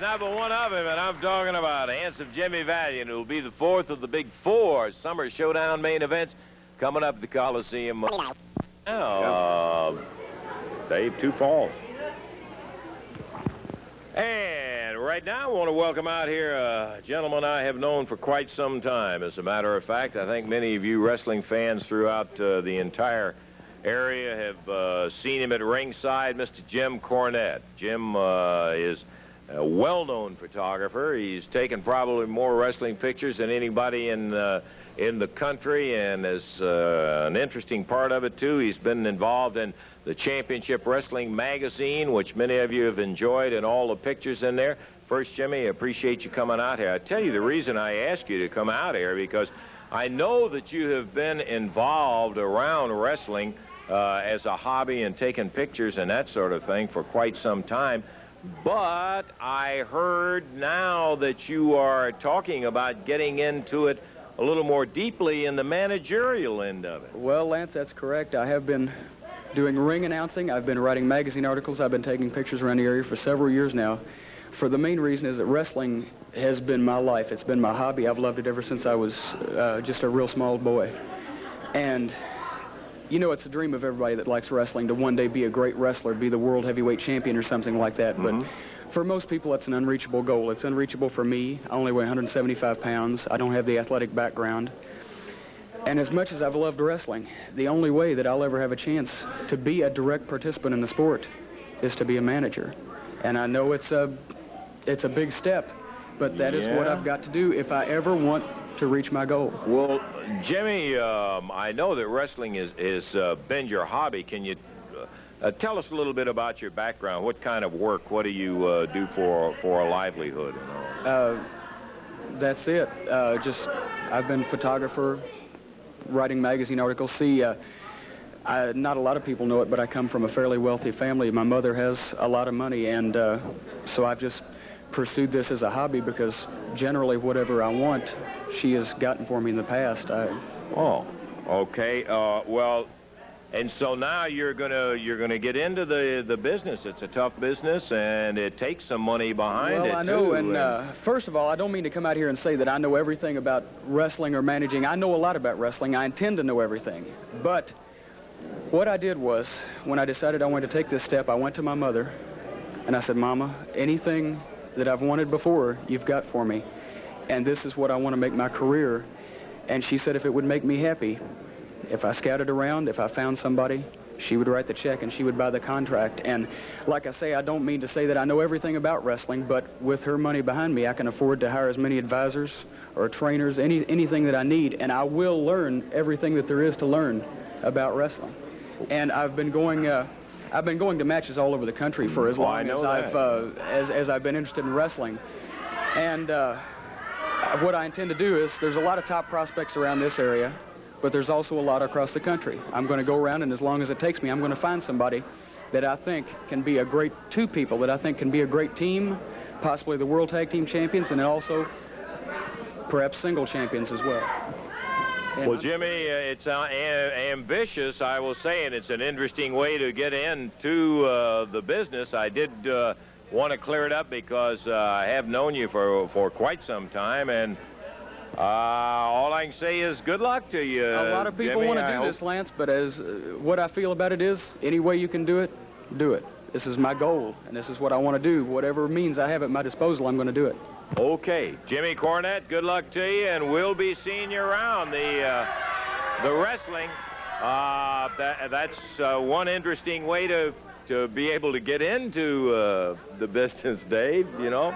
there's not but one of him, and I'm talking about handsome Jimmy Valiant, who will be the fourth of the big four Summer Showdown main events coming up at the Coliseum. Dave, 2 falls. And right now, I want to welcome out here a gentleman I have known for quite some time. As a matter of fact, I think many of you wrestling fans throughout the entire area have seen him at ringside, Mr. Jim Cornette. Jim is a well-known photographer. He's taken probably more wrestling pictures than anybody in the country, and as an interesting part of it, too, he's been involved in the Championship Wrestling magazine, which many of you have enjoyed, and all the pictures in there. First, Jimmy, I appreciate you coming out here. I tell you the reason I asked you to come out here, because I know that you have been involved around wrestling as a hobby and taking pictures and that sort of thing for quite some time. But I heard now that you are talking about getting into it a little more deeply in the managerial end of it. Well, Lance, that's correct. I have been doing ring announcing. I've been writing magazine articles. I've been taking pictures around the area for several years now. For the main reason is that wrestling has been my life. It's been my hobby. I've loved it ever since I was just a real small boy. And you know, it's a dream of everybody that likes wrestling to one day be a great wrestler, be the world heavyweight champion or something like that. But for most people, it's an unreachable goal. It's unreachable for me. I only weigh 175 pounds. I don't have the athletic background. And as much as I've loved wrestling, the only way that I'll ever have a chance to be a direct participant in the sport is to be a manager. And I know it's a big step, but that is what I've got to do if I ever want to reach my goal. Well, Jimmy, I know that wrestling is been your hobby. Can you tell us a little bit about your background? What kind of work? What do you do for a livelihood? And all? That's it. I've been a photographer, writing magazine articles. See, not a lot of people know it, but I come from a fairly wealthy family. My mother has a lot of money, and so I've just pursued this as a hobby because generally whatever I want, she has gotten for me in the past. Oh, okay. Well, and so now you're gonna get into the business. It's a tough business, and it takes some money behind it. Well, I know, and first of all, I don't mean to come out here and say that I know everything about wrestling or managing. I know a lot about wrestling. I intend to know everything. But what I did was, when I decided I wanted to take this step, I went to my mother, and I said, Mama, anything that I've wanted before, you've got for me. And this is what I want to make my career. And she said if it would make me happy, if I scouted around, if I found somebody, she would write the check and she would buy the contract. And like I say, I don't mean to say that I know everything about wrestling, but with her money behind me, I can afford to hire as many advisors or trainers, anything that I need, and I will learn everything that there is to learn about wrestling. And I've been going to matches all over the country for as long as I've been interested in wrestling. And what I intend to do is, there's a lot of top prospects around this area, but there's also a lot across the country. I'm going to go around, and as long as it takes me, I'm going to find somebody that I think can be a great, two people that I think can be a great team, possibly the World Tag Team Champions, and also perhaps single champions as well. Well, Jimmy, it's ambitious, I will say, and it's an interesting way to get into the business. I did want to clear it up because I have known you for quite some time, and all I can say is good luck to you. A lot of people want to do this, Lance, but as what I feel about it is, any way you can do it, do it. This is my goal, and this is what I want to do. Whatever means I have at my disposal, I'm going to do it. Okay, Jimmy Cornette, good luck to you, and we'll be seeing you around the wrestling. That's one interesting way to be able to get into the business, Dave, you know.